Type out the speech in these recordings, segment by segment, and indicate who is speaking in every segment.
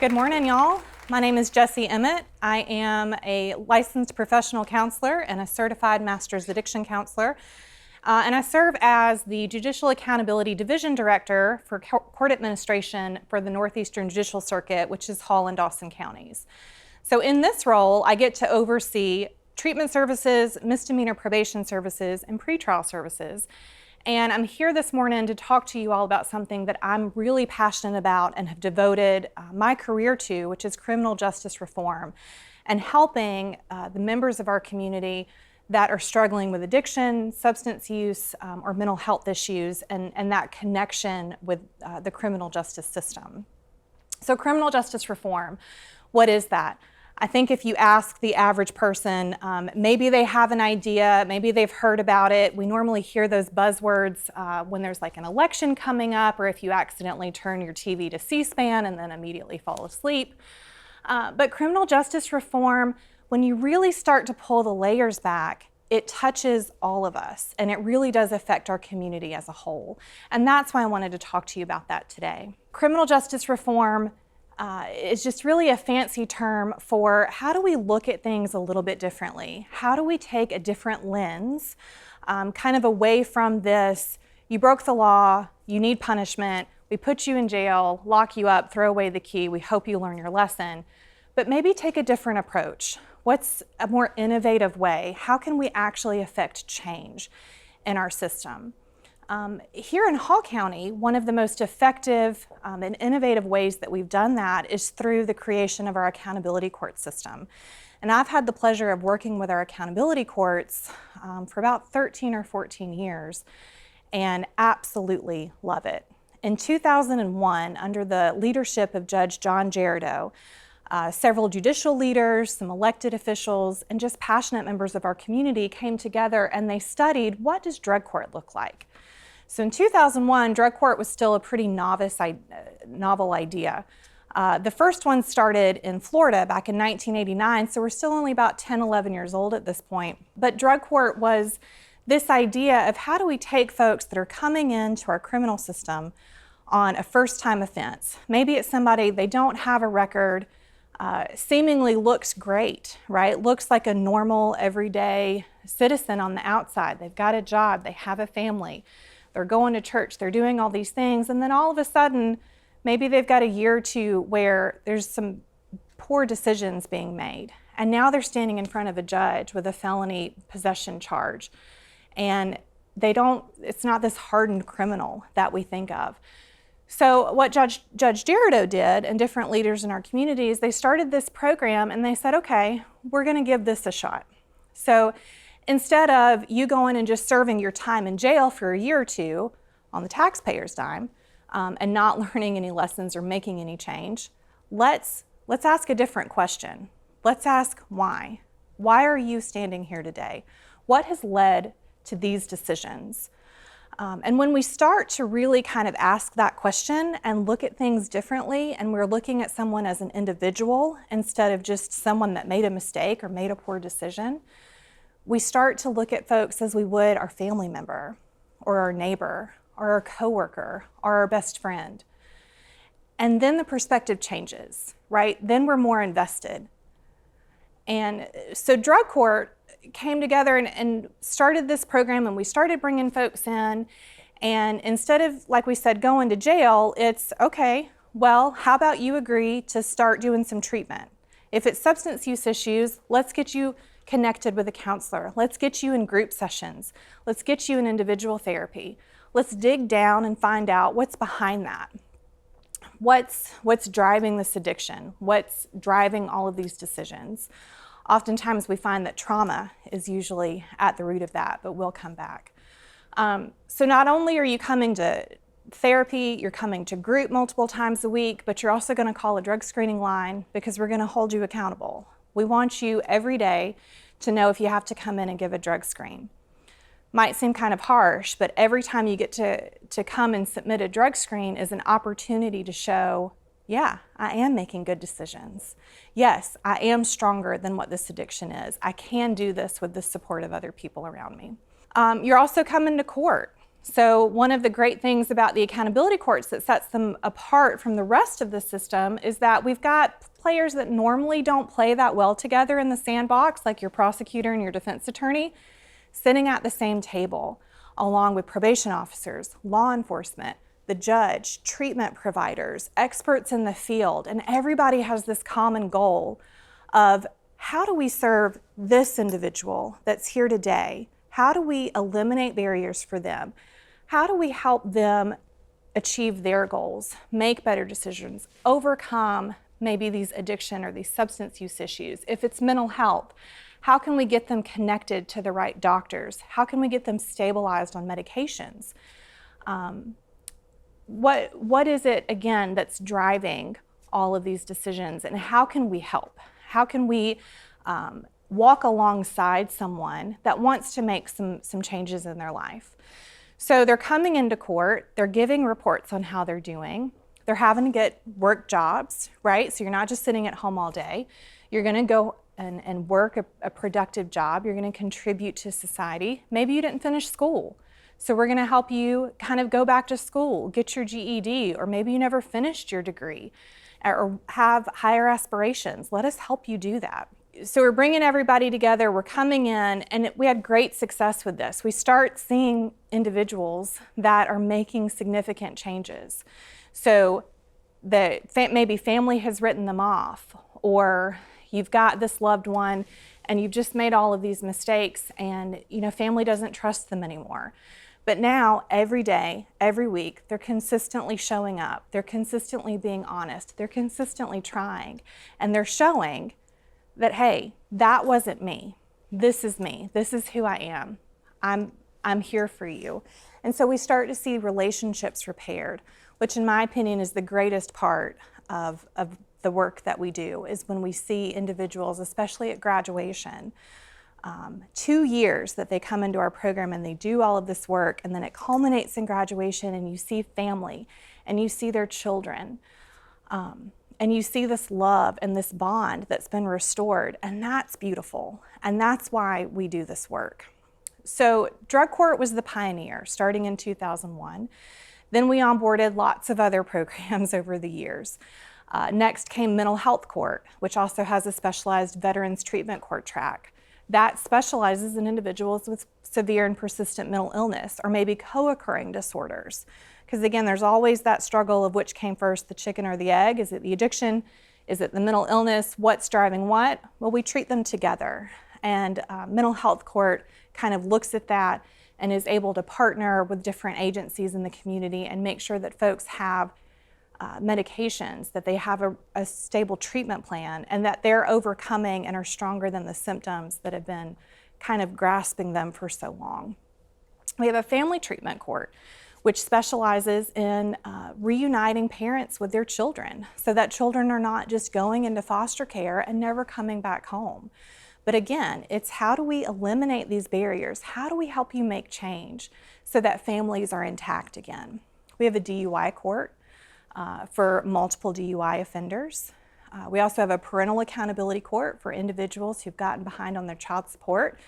Speaker 1: Good morning, y'all. My name is Jessi Emmett. I am a licensed professional counselor and a certified master's addiction counselor. And I serve as the Judicial Accountability Division Director for Court Administration for the Northeastern Judicial Circuit, which is Hall and Dawson counties. So in this role, I get to oversee treatment services, misdemeanor probation services, and pretrial services. And I'm here this morning to talk to you all about something that I'm really passionate about and have devoted my career to, which is criminal justice reform and helping the members of our community that are struggling with addiction, substance use, or mental health issues, and that connection with the criminal justice system. So criminal justice reform, what is that? I think if you ask the average person, maybe they have an idea, maybe they've heard about it. We normally hear those buzzwords when there's like an election coming up, or if you accidentally turn your TV to C-SPAN and then immediately fall asleep. But criminal justice reform, when you really start to pull the layers back, it touches all of us, and it really does affect our community as a whole. And that's why I wanted to talk to you about that today. Criminal justice reform is just really a fancy term for how do we look at things a little bit differently? How do we take a different lens, kind of away from this, you broke the law, you need punishment, we put you in jail, lock you up, throw away the key, we hope you learn your lesson, but maybe take a different approach. What's a more innovative way? How can we actually affect change in our system? Here in Hall County, one of the most effective and innovative ways that we've done that is through the creation of our accountability court system. And I've had the pleasure of working with our accountability courts for about 13 or 14 years and absolutely love it. In 2001, under the leadership of Judge John Gerardo, several judicial leaders, some elected officials, and just passionate members of our community came together and they studied, what does drug court look like? So in 2001, drug court was still a pretty novel idea. The first one started in Florida back in 1989, so we're still only about 10, 11 years old at this point. But drug court was this idea of how do we take folks that are coming into our criminal system on a first-time offense. Maybe it's somebody, they don't have a record, seemingly looks great, right? Looks like a normal, everyday citizen on the outside. They've got a job, they have a family. They're going to church, they're doing all these things, and then all of a sudden, maybe they've got a year or two where there's some poor decisions being made. And now they're standing in front of a judge with a felony possession charge. And it's not this hardened criminal that we think of. So what Judge Gerardo did, and different leaders in our communities, they started this program and they said, okay, we're gonna give this a shot. So instead of you going and just serving your time in jail for a year or two on the taxpayer's dime and not learning any lessons or making any change, let's ask a different question. Let's ask why. Why are you standing here today? What has led to these decisions? And when we start to really kind of ask that question and look at things differently, and we're looking at someone as an individual instead of just someone that made a mistake or made a poor decision, we start to look at folks as we would our family member or our neighbor or our coworker or our best friend. And then the perspective changes, right? Then we're more invested. And so drug court came together and started this program, and we started bringing folks in. And instead of, like we said, going to jail, it's, okay, well, how about you agree to start doing some treatment? If it's substance use issues, let's get you connected with a counselor. Let's get you in group sessions. Let's get you in individual therapy. Let's dig down and find out what's behind that. What's driving this addiction? What's driving all of these decisions? Oftentimes we find that trauma is usually at the root of that, but we'll come back. So not only are you coming to therapy, you're coming to group multiple times a week, but you're also going to call a drug screening line because we're going to hold you accountable. We want you every day to know if you have to come in and give a drug screen. Might seem kind of harsh, but every time you get to come and submit a drug screen is an opportunity to show, yeah, I am making good decisions. Yes, I am stronger than what this addiction is. I can do this with the support of other people around me. You're also coming to court. So one of the great things about the accountability courts that sets them apart from the rest of the system is that we've got players that normally don't play that well together in the sandbox, like your prosecutor and your defense attorney, sitting at the same table, along with probation officers, law enforcement, the judge, treatment providers, experts in the field, and everybody has this common goal of how do we serve this individual that's here today? How do we eliminate barriers for them? How do we help them achieve their goals, make better decisions, overcome maybe these addiction or these substance use issues? If it's mental health, how can we get them connected to the right doctors? How can we get them stabilized on medications? What is it, again, that's driving all of these decisions, and how can we help? How can we walk alongside someone that wants to make some changes in their life? So they're coming into court, they're giving reports on how they're doing, they're having to get work jobs, right? So you're not just sitting at home all day. You're gonna go and work a productive job. You're gonna contribute to society. Maybe you didn't finish school. So we're gonna help you kind of go back to school, get your GED, or maybe you never finished your degree or have higher aspirations. Let us help you do that. So we're bringing everybody together, we're coming in, and we had great success with this. We start seeing individuals that are making significant changes. So maybe family has written them off, or you've got this loved one and you've just made all of these mistakes and family doesn't trust them anymore. But now, every day, every week, they're consistently showing up. They're consistently being honest. They're consistently trying. And they're showing that, hey, that wasn't me. This is me. This is who I am. I'm here for you. And so we start to see relationships repaired, which in my opinion is the greatest part of the work that we do, is when we see individuals, especially at graduation, 2 years that they come into our program and they do all of this work, and then it culminates in graduation and you see family and you see their children. And you see this love and this bond that's been restored, and that's beautiful. And that's why we do this work. So drug court was the pioneer, starting in 2001. Then we onboarded lots of other programs over the years. Next came mental health court, which also has a specialized veterans treatment court track. That specializes in individuals with severe and persistent mental illness, or maybe co-occurring disorders. Because again, there's always that struggle of which came first, the chicken or the egg. Is it the addiction? Is it the mental illness? What's driving what? Well, we treat them together. And mental health court kind of looks at that and is able to partner with different agencies in the community and make sure that folks have medications, that they have a stable treatment plan, and that they're overcoming and are stronger than the symptoms that have been kind of grasping them for so long. We have a family treatment court, which specializes in reuniting parents with their children, so that children are not just going into foster care and never coming back home. But again, it's how do we eliminate these barriers? How do we help you make change so that families are intact again? We have a DUI court for multiple DUI offenders. We also have a parental accountability court for individuals who've gotten behind on their child support,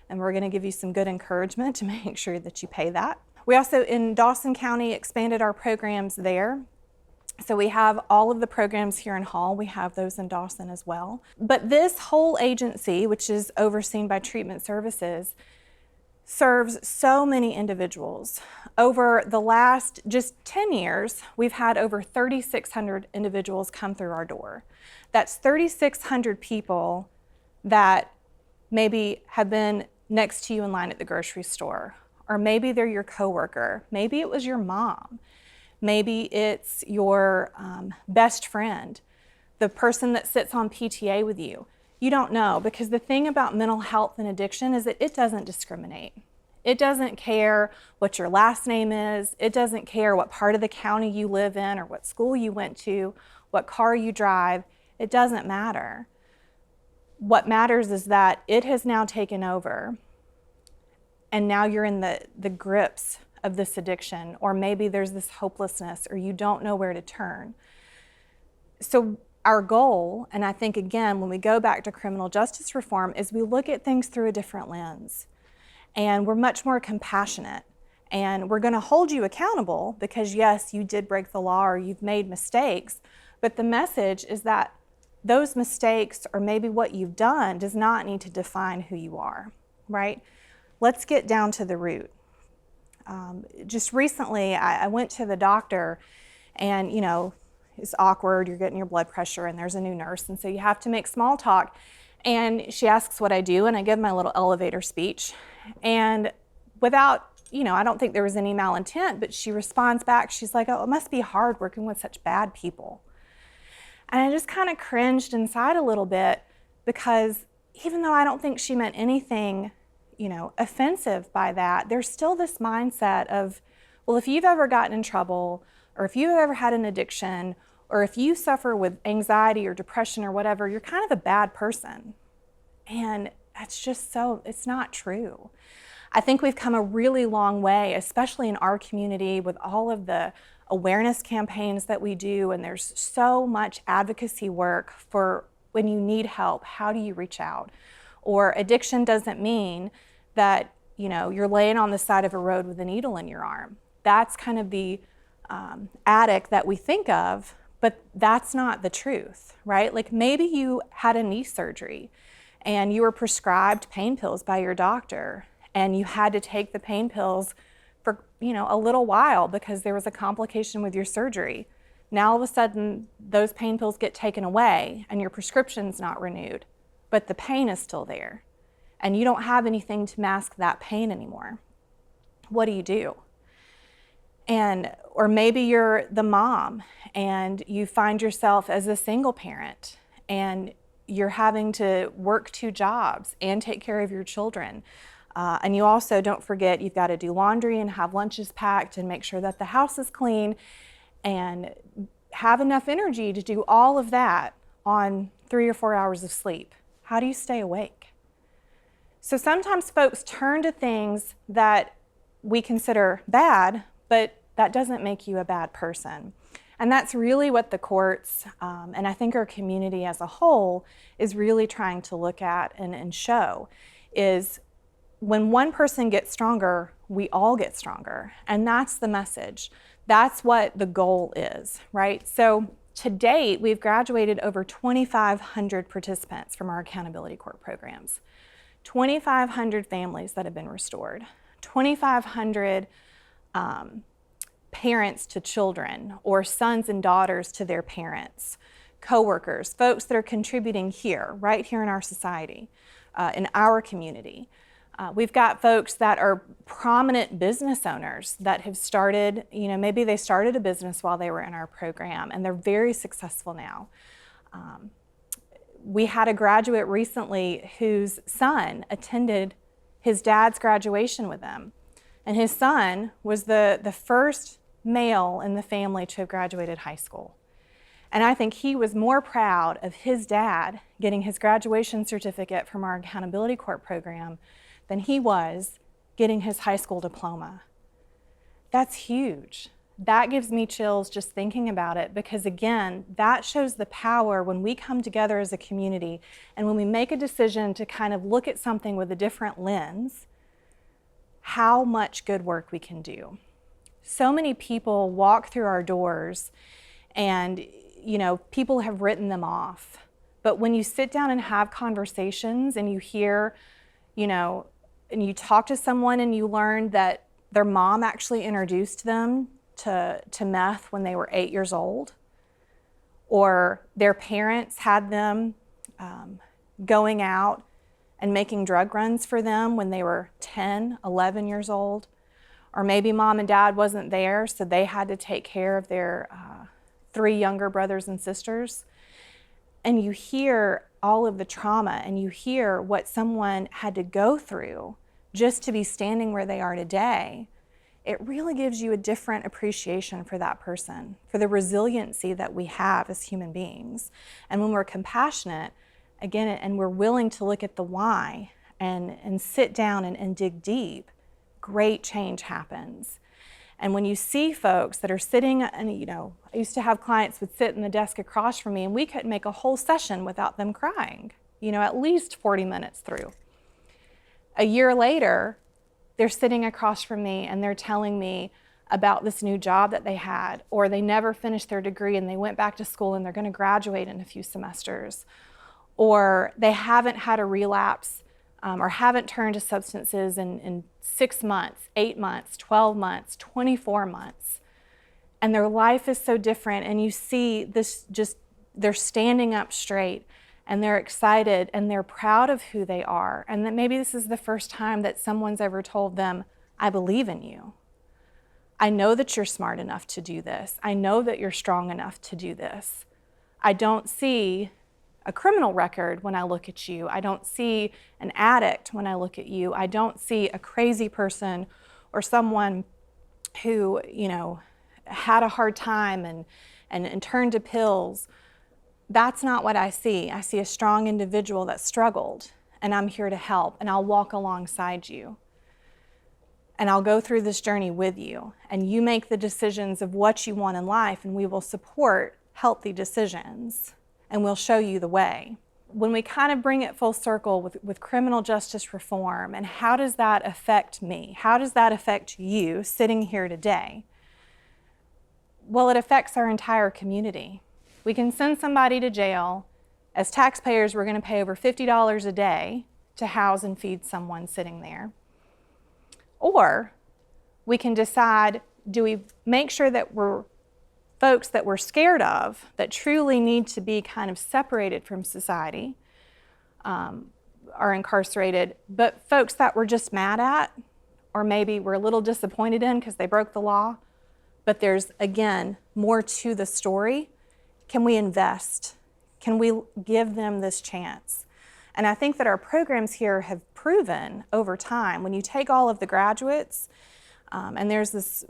Speaker 1: and we're going to give you some good encouragement to make sure that you pay that. We also, in Dawson County, expanded our programs there. So we have all of the programs here in Hall. We have those in Dawson as well. But this whole agency, which is overseen by Treatment Services, serves so many individuals. Over the last just 10 years, we've had over 3,600 individuals come through our door. That's 3,600 people that maybe have been next to you in line at the grocery store, or maybe they're your coworker, maybe it was your mom, maybe it's your best friend, the person that sits on PTA with you. You don't know, because the thing about mental health and addiction is that it doesn't discriminate. It doesn't care what your last name is. It doesn't care what part of the county you live in or what school you went to, what car you drive. It doesn't matter. What matters is that it has now taken over, and now you're in the grips of this addiction, or maybe there's this hopelessness, or you don't know where to turn. So our goal, and I think again, when we go back to criminal justice reform, is we look at things through a different lens. And we're much more compassionate. And we're going to hold you accountable because, yes, you did break the law or you've made mistakes. But the message is that those mistakes or maybe what you've done does not need to define who you are, right? Let's get down to the root. Just recently, I went to the doctor and, it's awkward. You're getting your blood pressure and there's a new nurse. And so you have to make small talk. And she asks what I do and I give my little elevator speech. And without, I don't think there was any malintent, but she responds back. She's like, oh, it must be hard working with such bad people. And I just kind of cringed inside a little bit because even though I don't think she meant anything, offensive by that, there's still this mindset of, well, if you've ever gotten in trouble or if you've ever had an addiction or if you suffer with anxiety or depression or whatever, you're kind of a bad person. And that's just it's not true. I think we've come a really long way, especially in our community with all of the awareness campaigns that we do, and there's so much advocacy work for when you need help, how do you reach out? Or addiction doesn't mean that you're laying on the side of a road with a needle in your arm. That's kind of the addict that we think of, but that's not the truth, right? Like maybe you had a knee surgery and you were prescribed pain pills by your doctor and you had to take the pain pills for a little while because there was a complication with your surgery. Now all of a sudden those pain pills get taken away and your prescription's not renewed, but the pain is still there and you don't have anything to mask that pain anymore. What do you do? Or maybe you're the mom and you find yourself as a single parent and you're having to work 2 jobs and take care of your children. And you also, don't forget, you've got to do laundry and have lunches packed and make sure that the house is clean and have enough energy to do all of that on 3 or 4 hours of sleep. How do you stay awake? So sometimes folks turn to things that we consider bad, but that doesn't make you a bad person. And that's really what the courts, and I think our community as a whole, is really trying to look at and show, is when one person gets stronger, we all get stronger. And that's the message. That's what the goal is, right? So to date, we've graduated over 2,500 participants from our accountability court programs. 2,500 families that have been restored. 2,500 parents to children or sons and daughters to their parents, coworkers, folks that are contributing here, right here in our society, in our community. We've got folks that are prominent business owners that have started, maybe they started a business while they were in our program and they're very successful now. We had a graduate recently whose son attended his dad's graduation with him. And his son was the first male in the family to have graduated high school. And I think he was more proud of his dad getting his graduation certificate from our accountability court program than he was getting his high school diploma. That's huge. That gives me chills just thinking about it because, again, that shows the power when we come together as a community and when we make a decision to kind of look at something with a different lens, how much good work we can do. So many people walk through our doors and, people have written them off. But when you sit down and have conversations and you hear, and you talk to someone and you learn that their mom actually introduced them to meth when they were 8 years old, or their parents had them going out and making drug runs for them when they were 10, 11 years old, or maybe mom and dad wasn't there, so they had to take care of their 3 younger brothers and sisters. And you hear all of the trauma and you hear what someone had to go through just to be standing where they are today. It really gives you a different appreciation for that person, for the resiliency that we have as human beings. And when we're compassionate, again, and we're willing to look at the why and sit down and dig deep, great change happens. And when you see folks that are sitting, and I used to have clients would sit in the desk across from me and we couldn't make a whole session without them crying, at least 40 minutes through. A year later, they're sitting across from me and they're telling me about this new job that they had, or they never finished their degree and they went back to school and they're going to graduate in a few semesters, or they haven't had a relapse or haven't turned to substances in 6 months, 8 months, 12 months, 24 months. And their life is so different, and you see this they're standing up straight and they're excited and they're proud of who they are. And that maybe this is the first time that someone's ever told them, I believe in you. I know that you're smart enough to do this. I know that you're strong enough to do this. I don't see a criminal record when I look at you. I don't see an addict when I look at you. I don't see a crazy person or someone who, had a hard time and turned to pills. That's not what I see. I see a strong individual that struggled, and I'm here to help, and I'll walk alongside you. And I'll go through this journey with you, and you make the decisions of what you want in life, and we will support healthy decisions, and we'll show you the way. When we kind of bring it full circle with criminal justice reform, and how does that affect me? How does that affect you sitting here today? Well, it affects our entire community. We can send somebody to jail. As taxpayers, we're going to pay over $50 a day to house and feed someone sitting there. Or we can decide, do we make sure that we're folks that we're scared of, that truly need to be kind of separated from society, are incarcerated, but folks that we're just mad at, or maybe we're a little disappointed in because they broke the law, but there's, again, more to the story. Can we invest? Can we give them this chance? And I think that our programs here have proven over time, when you take all of the graduates, and there's this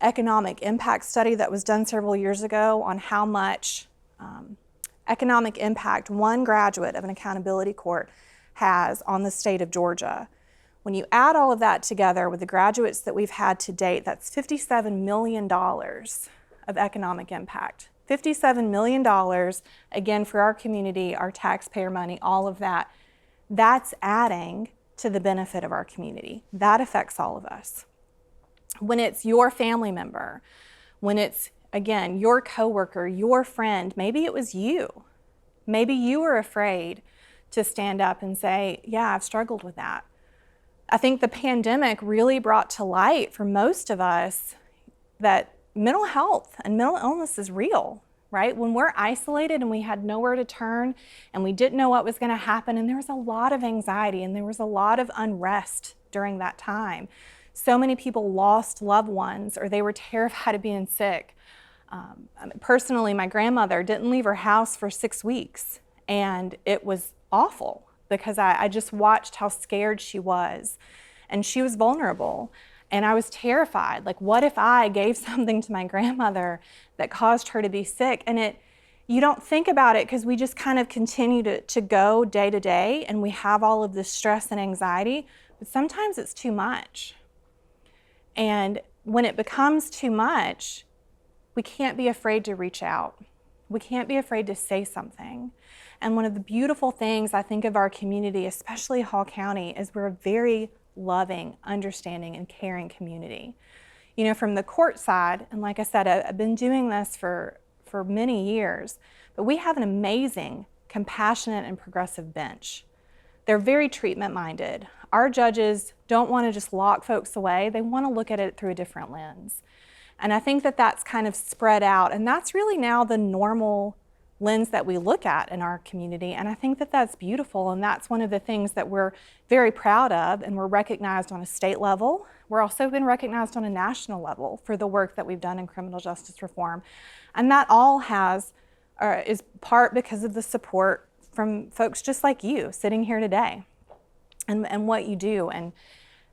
Speaker 1: economic impact study that was done several years ago on how much economic impact one graduate of an accountability court has on the state of Georgia. When you add all of that together with the graduates that we've had to date, that's $57 million of economic impact. $57 million, again, for our community, our taxpayer money, all of that. That's adding to the benefit of our community. That affects all of us. When it's your family member, when it's, again, your coworker, your friend, maybe it was you. Maybe you were afraid to stand up and say, yeah, I've struggled with that. I think the pandemic really brought to light for most of us that mental health and mental illness is real, right? When we're isolated and we had nowhere to turn and we didn't know what was going to happen, and there was a lot of anxiety and there was a lot of unrest during that time. So many people lost loved ones, or they were terrified of being sick. Personally, my grandmother didn't leave her house for 6 weeks, and it was awful because I just watched how scared she was, and she was vulnerable. And I was terrified, like, what if I gave something to my grandmother that caused her to be sick? And you don't think about it because we just kind of continue to go day to day, and we have all of this stress and anxiety, but sometimes it's too much. And when it becomes too much, we can't be afraid to reach out. We can't be afraid to say something. And one of the beautiful things I think of our community, especially Hall County, is we're a very loving, understanding, and caring community. From the court side, and like I said, I've been doing this for many years, but we have an amazing, compassionate, and progressive bench. They're very treatment-minded. Our judges don't want to just lock folks away. They want to look at it through a different lens. And I think that that's kind of spread out, and that's really now the normal lens that we look at in our community, and I think that that's beautiful, and that's one of the things that we're very proud of, and we're recognized on a state level. We're also been recognized on a national level for the work that we've done in criminal justice reform, and that all is part because of the support from folks just like you sitting here today, and what you do, and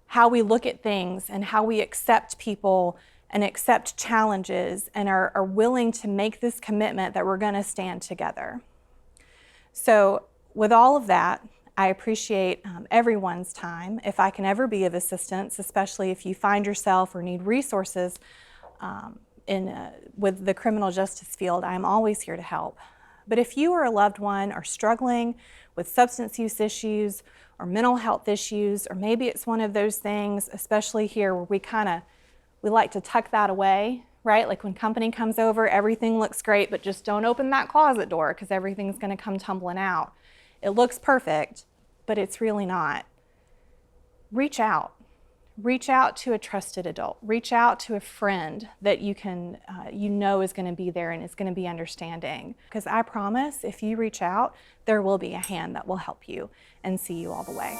Speaker 1: how we look at things, and how we accept people and accept challenges, and are willing to make this commitment that we're going to stand together. So with all of that, I appreciate everyone's time. If I can ever be of assistance, especially if you find yourself or need resources with the criminal justice field, I am always here to help. But if you or a loved one are struggling with substance use issues, or mental health issues, or maybe it's one of those things, especially here where we like to tuck that away, right? Like when company comes over, everything looks great, but just don't open that closet door because everything's going to come tumbling out. It looks perfect, but it's really not. Reach out. Reach out to a trusted adult. Reach out to a friend that you know is going to be there and is going to be understanding. Because I promise, if you reach out, there will be a hand that will help you and see you all the way.